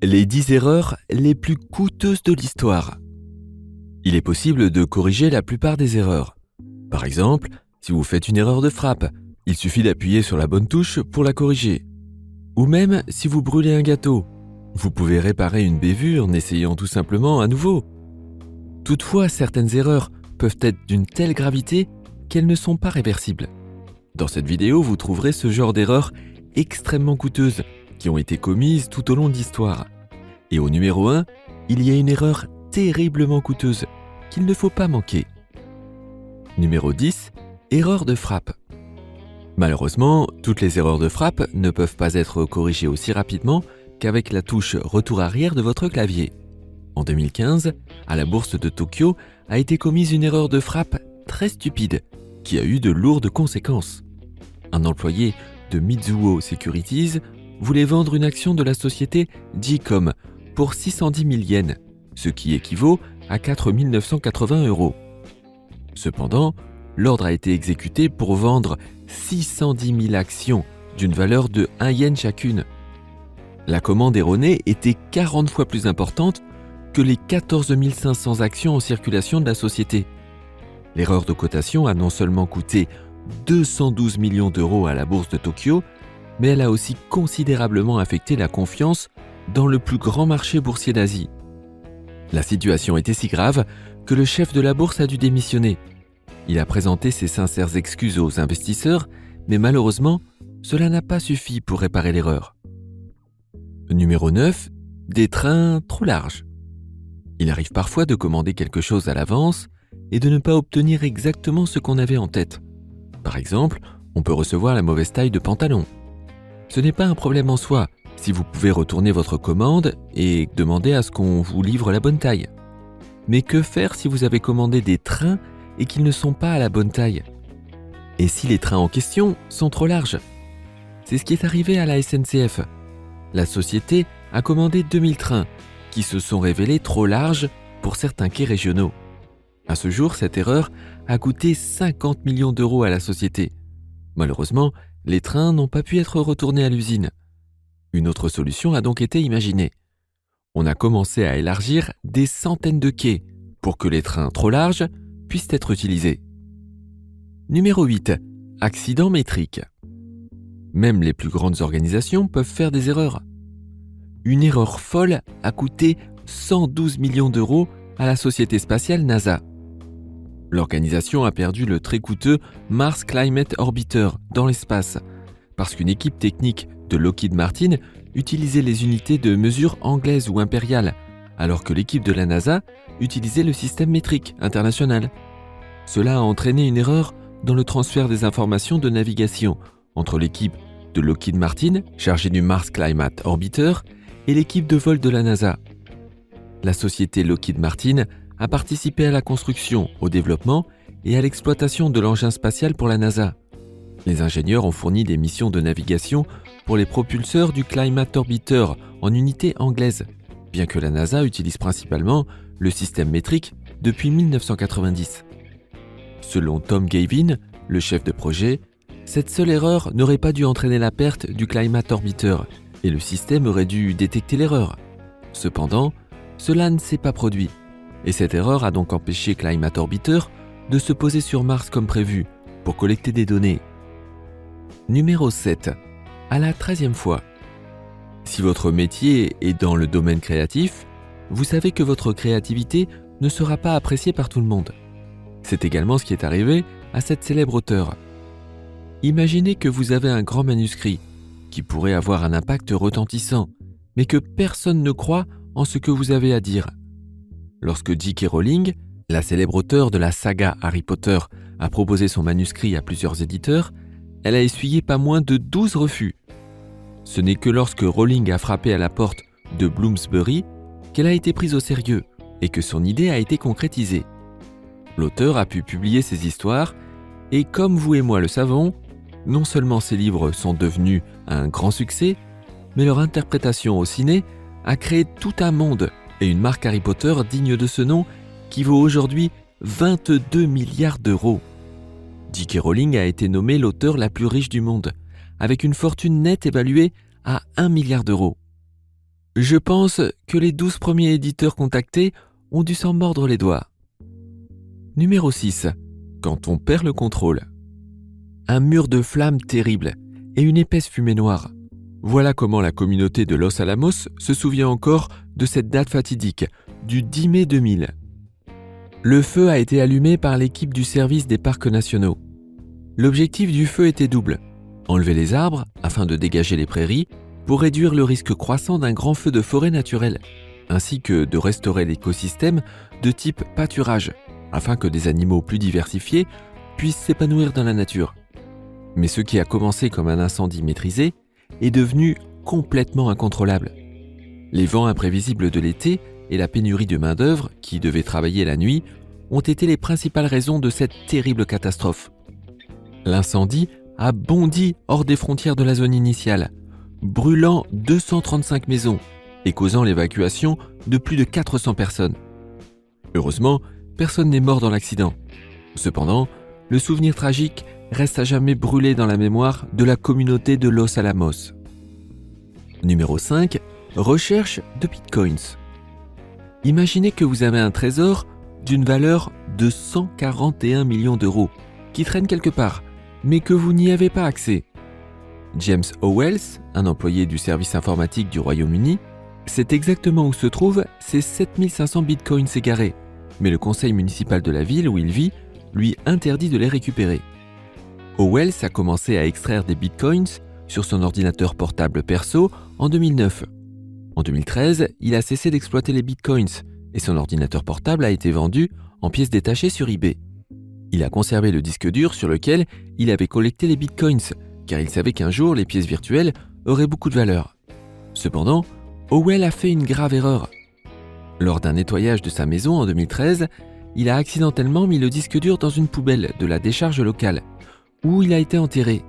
Les 10 erreurs les plus coûteuses de l'histoire. Il est possible de corriger la plupart des erreurs. Par exemple, si vous faites une erreur de frappe, il suffit d'appuyer sur la bonne touche pour la corriger. Ou même si vous brûlez un gâteau, vous pouvez réparer une bévue en essayant tout simplement à nouveau. Toutefois, certaines erreurs peuvent être d'une telle gravité qu'elles ne sont pas réversibles. Dans cette vidéo, vous trouverez ce genre d'erreurs extrêmement coûteuses qui ont été commises tout au long de l'histoire. Et au numéro 1, il y a une erreur terriblement coûteuse qu'il ne faut pas manquer. Numéro 10, erreur de frappe. Malheureusement, toutes les erreurs de frappe ne peuvent pas être corrigées aussi rapidement qu'avec la touche retour arrière de votre clavier. En 2015, à la bourse de Tokyo, a été commise une erreur de frappe très stupide qui a eu de lourdes conséquences. Un employé de Mizuho Securities voulait vendre une action de la société J-Com pour 610 000 yens, ce qui équivaut à 4 980 €. Cependant, l'ordre a été exécuté pour vendre 610 000 actions d'une valeur de 1 yen chacune. La commande erronée était 40 fois plus importante que les 14 500 actions en circulation de la société. L'erreur de cotation a non seulement coûté 212 millions d'euros à la bourse de Tokyo, mais elle a aussi considérablement affecté la confiance dans le plus grand marché boursier d'Asie. La situation était si grave que le chef de la bourse a dû démissionner. Il a présenté ses sincères excuses aux investisseurs, mais malheureusement, cela n'a pas suffi pour réparer l'erreur. Numéro 9, des trains trop larges. Il arrive parfois de commander quelque chose à l'avance et de ne pas obtenir exactement ce qu'on avait en tête. Par exemple, on peut recevoir la mauvaise taille de pantalon. Ce n'est pas un problème en soi si vous pouvez retourner votre commande et demander à ce qu'on vous livre la bonne taille. Mais que faire si vous avez commandé des trains et qu'ils ne sont pas à la bonne taille? Et si les trains en question sont trop larges? C'est ce qui est arrivé à la SNCF. La société a commandé 2000 trains qui se sont révélés trop larges pour certains quais régionaux. À ce jour, cette erreur a coûté 50 millions d'euros à la société. Malheureusement, les trains n'ont pas pu être retournés à l'usine. Une autre solution a donc été imaginée. On a commencé à élargir des centaines de quais pour que les trains trop larges puissent être utilisés. Numéro 8. Accident métrique. Même les plus grandes organisations peuvent faire des erreurs. Une erreur folle a coûté 112 millions d'euros à la société spatiale NASA. L'organisation a perdu le très coûteux Mars Climate Orbiter dans l'espace parce qu'une équipe technique de Lockheed Martin utilisait les unités de mesure anglaises ou impériales, alors que l'équipe de la NASA utilisait le système métrique international. Cela a entraîné une erreur dans le transfert des informations de navigation entre l'équipe de Lockheed Martin, chargée du Mars Climate Orbiter, et l'équipe de vol de la NASA. La société Lockheed Martin a participé à la construction, au développement et à l'exploitation de l'engin spatial pour la NASA. Les ingénieurs ont fourni des missions de navigation pour les propulseurs du Climate Orbiter en unité anglaise, bien que la NASA utilise principalement le système métrique depuis 1990. Selon Tom Gavin, le chef de projet, cette seule erreur n'aurait pas dû entraîner la perte du Climate Orbiter et le système aurait dû détecter l'erreur. Cependant, cela ne s'est pas produit. Et cette erreur a donc empêché Climate Orbiter de se poser sur Mars comme prévu pour collecter des données. Numéro 7. À la 13e fois. Si votre métier est dans le domaine créatif, vous savez que votre créativité ne sera pas appréciée par tout le monde. C'est également ce qui est arrivé à cette célèbre auteure. Imaginez que vous avez un grand manuscrit qui pourrait avoir un impact retentissant, mais que personne ne croit en ce que vous avez à dire. Lorsque J.K. Rowling, la célèbre auteure de la saga Harry Potter, a proposé son manuscrit à plusieurs éditeurs, elle a essuyé pas moins de 12 refus. Ce n'est que lorsque Rowling a frappé à la porte de Bloomsbury qu'elle a été prise au sérieux et que son idée a été concrétisée. L'auteur a pu publier ses histoires et comme vous et moi le savons, non seulement ses livres sont devenus un grand succès, mais leur interprétation au ciné a créé tout un monde et une marque Harry Potter digne de ce nom qui vaut aujourd'hui 22 milliards d'euros. J.K. Rowling a été nommée l'auteure la plus riche du monde, avec une fortune nette évaluée à 1 milliard d'euros. Je pense que les 12 premiers éditeurs contactés ont dû s'en mordre les doigts. Numéro 6. Quand on perd le contrôle. Un mur de flammes terrible et une épaisse fumée noire. Voilà comment la communauté de Los Alamos se souvient encore de cette date fatidique, du 10 mai 2000. Le feu a été allumé par l'équipe du service des parcs nationaux. L'objectif du feu était double: enlever les arbres afin de dégager les prairies pour réduire le risque croissant d'un grand feu de forêt naturelle, ainsi que de restaurer l'écosystème de type pâturage, afin que des animaux plus diversifiés puissent s'épanouir dans la nature. Mais ce qui a commencé comme un incendie maîtrisé est devenu complètement incontrôlable. Les vents imprévisibles de l'été et la pénurie de main-d'œuvre qui devait travailler la nuit ont été les principales raisons de cette terrible catastrophe. L'incendie a bondi hors des frontières de la zone initiale, brûlant 235 maisons et causant l'évacuation de plus de 400 personnes. Heureusement, personne n'est mort dans l'accident. Cependant, le souvenir tragique reste à jamais brûlé dans la mémoire de la communauté de Los Alamos. Numéro 5. Recherche de bitcoins. Imaginez que vous avez un trésor d'une valeur de 141 millions d'euros qui traîne quelque part, mais que vous n'y avez pas accès. James Howells, un employé du service informatique du Royaume-Uni, sait exactement où se trouvent ces 7500 bitcoins égarés, mais le conseil municipal de la ville où il vit lui interdit de les récupérer. Howells a commencé à extraire des bitcoins sur son ordinateur portable perso en 2009. En 2013, il a cessé d'exploiter les bitcoins et son ordinateur portable a été vendu en pièces détachées sur eBay. Il a conservé le disque dur sur lequel il avait collecté les bitcoins, car il savait qu'un jour les pièces virtuelles auraient beaucoup de valeur. Cependant, Howells a fait une grave erreur. Lors d'un nettoyage de sa maison en 2013, il a accidentellement mis le disque dur dans une poubelle de la décharge locale, où il a été enterré.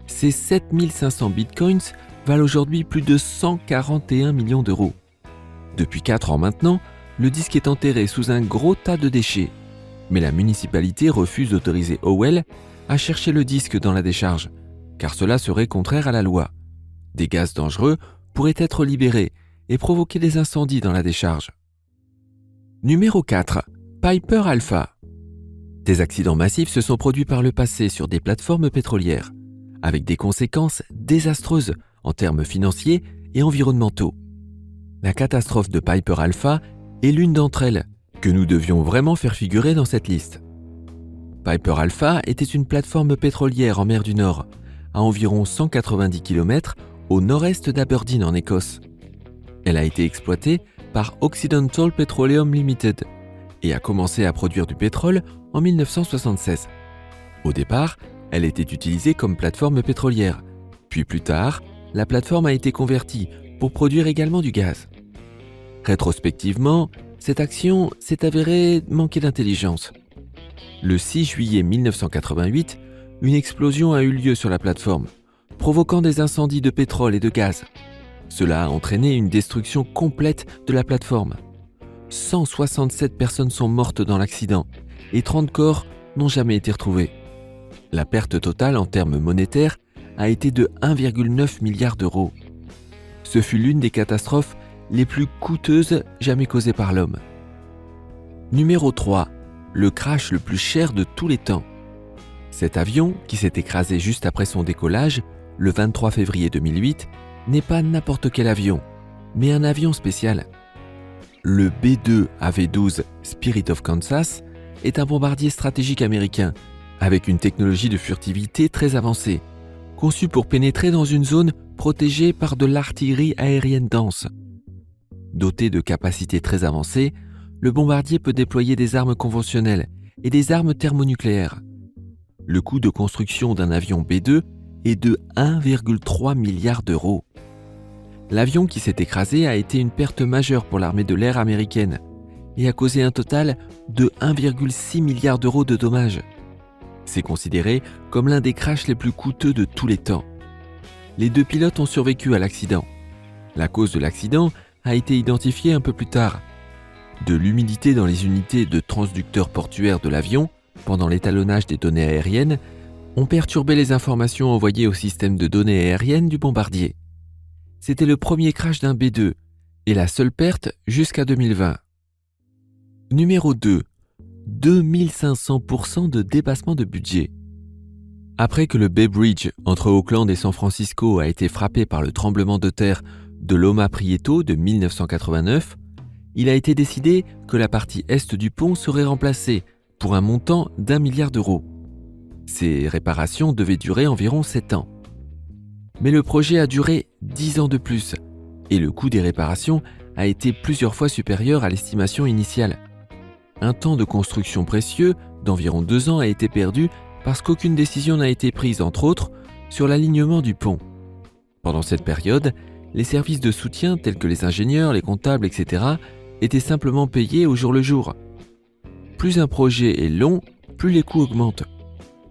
Ces 7500 bitcoins valent aujourd'hui plus de 141 millions d'euros. Depuis 4 ans maintenant, le disque est enterré sous un gros tas de déchets. Mais la municipalité refuse d'autoriser Howells à chercher le disque dans la décharge, car cela serait contraire à la loi. Des gaz dangereux pourraient être libérés et provoquer des incendies dans la décharge. Numéro 4. Piper Alpha. Des accidents massifs se sont produits par le passé sur des plateformes pétrolières, avec des conséquences désastreuses en termes financiers et environnementaux. La catastrophe de Piper Alpha est l'une d'entre elles, que nous devions vraiment faire figurer dans cette liste. Piper Alpha était une plateforme pétrolière en mer du Nord, à environ 190 km au nord-est d'Aberdeen en Écosse. Elle a été exploitée par Occidental Petroleum Limited et a commencé à produire du pétrole en 1976. Au départ, elle était utilisée comme plateforme pétrolière, puis plus tard, la plateforme a été convertie pour produire également du gaz. Rétrospectivement, cette action s'est avérée manquer d'intelligence. Le 6 juillet 1988, une explosion a eu lieu sur la plateforme, provoquant des incendies de pétrole et de gaz. Cela a entraîné une destruction complète de la plateforme. 167 personnes sont mortes dans l'accident et 30 corps n'ont jamais été retrouvés. La perte totale en termes monétaires a été de 1,9 milliard d'euros. Ce fut l'une des catastrophes les plus coûteuses jamais causées par l'homme. Numéro 3. Le crash le plus cher de tous les temps. Cet avion, qui s'est écrasé juste après son décollage, le 23 février 2008, n'est pas n'importe quel avion, mais un avion spécial. Le B-2 AV-12 Spirit of Kansas est un bombardier stratégique américain, avec une technologie de furtivité très avancée, conçu pour pénétrer dans une zone protégée par de l'artillerie aérienne dense. Doté de capacités très avancées, le bombardier peut déployer des armes conventionnelles et des armes thermonucléaires. Le coût de construction d'un avion B-2 est de 1,3 milliard d'euros. L'avion qui s'est écrasé a été une perte majeure pour l'armée de l'air américaine et a causé un total de 1,6 milliard d'euros de dommages. C'est considéré comme l'un des crashs les plus coûteux de tous les temps. Les 2 pilotes ont survécu à l'accident. La cause de l'accident a été identifiée un peu plus tard. De l'humidité dans les unités de transducteurs portuaires de l'avion, pendant l'étalonnage des données aériennes, ont perturbé les informations envoyées au système de données aériennes du bombardier. C'était le premier crash d'un B2 et la seule perte jusqu'à 2020. Numéro 2. 2500% de dépassement de budget. Après que le Bay Bridge entre Auckland et San Francisco a été frappé par le tremblement de terre de Loma Prieto de 1989, il a été décidé que la partie est du pont serait remplacée pour un montant d'1 milliard d'euros. Ces réparations devaient durer environ 7 ans. Mais le projet a duré 10 ans de plus et le coût des réparations a été plusieurs fois supérieur à l'estimation initiale. Un temps de construction précieux d'environ 2 ans a été perdu parce qu'aucune décision n'a été prise, entre autres, sur l'alignement du pont. Pendant cette période, les services de soutien tels que les ingénieurs, les comptables, etc. étaient simplement payés au jour le jour. Plus un projet est long, plus les coûts augmentent.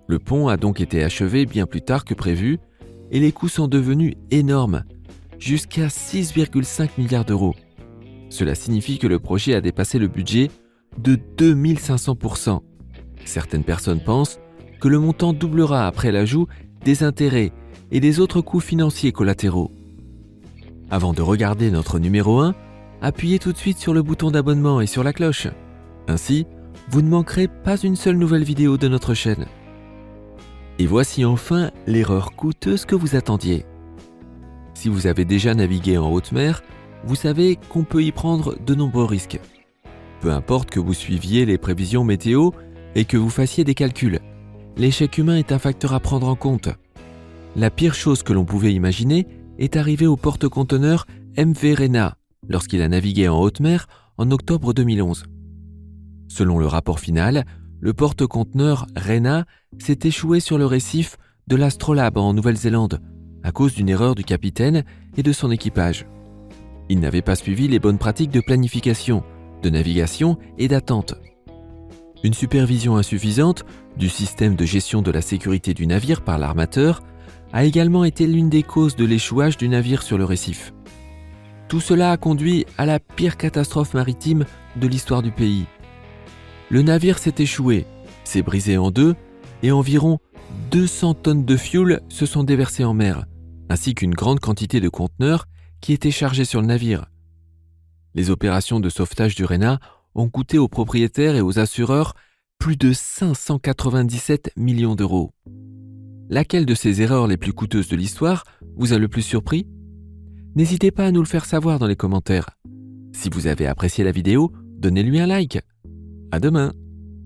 Le pont a donc été achevé bien plus tard que prévu et les coûts sont devenus énormes, jusqu'à 6,5 milliards d'euros. Cela signifie que le projet a dépassé le budget de 2500%. Certaines personnes pensent que le montant doublera après l'ajout des intérêts et des autres coûts financiers collatéraux. Avant de regarder notre numéro 1, appuyez tout de suite sur le bouton d'abonnement et sur la cloche. Ainsi, vous ne manquerez pas une seule nouvelle vidéo de notre chaîne. Et voici enfin l'erreur coûteuse que vous attendiez. Si vous avez déjà navigué en haute mer, vous savez qu'on peut y prendre de nombreux risques. Peu importe que vous suiviez les prévisions météo et que vous fassiez des calculs, l'échec humain est un facteur à prendre en compte. La pire chose que l'on pouvait imaginer est arrivée au porte-conteneur MV Rena lorsqu'il a navigué en haute mer en octobre 2011. Selon le rapport final, le porte-conteneur Rena s'est échoué sur le récif de l'Astrolabe en Nouvelle-Zélande à cause d'une erreur du capitaine et de son équipage. Il n'avait pas suivi les bonnes pratiques de planification, de navigation et d'attente. Une supervision insuffisante du système de gestion de la sécurité du navire par l'armateur a également été l'une des causes de l'échouage du navire sur le récif. Tout cela a conduit à la pire catastrophe maritime de l'histoire du pays. Le navire s'est échoué, s'est brisé en deux et environ 200 tonnes de fioul se sont déversées en mer, ainsi qu'une grande quantité de conteneurs qui étaient chargés sur le navire. Les opérations de sauvetage du Rena ont coûté aux propriétaires et aux assureurs plus de 597 millions d'euros. Laquelle de ces erreurs les plus coûteuses de l'histoire vous a le plus surpris ? N'hésitez pas à nous le faire savoir dans les commentaires. Si vous avez apprécié la vidéo, donnez-lui un like. À demain!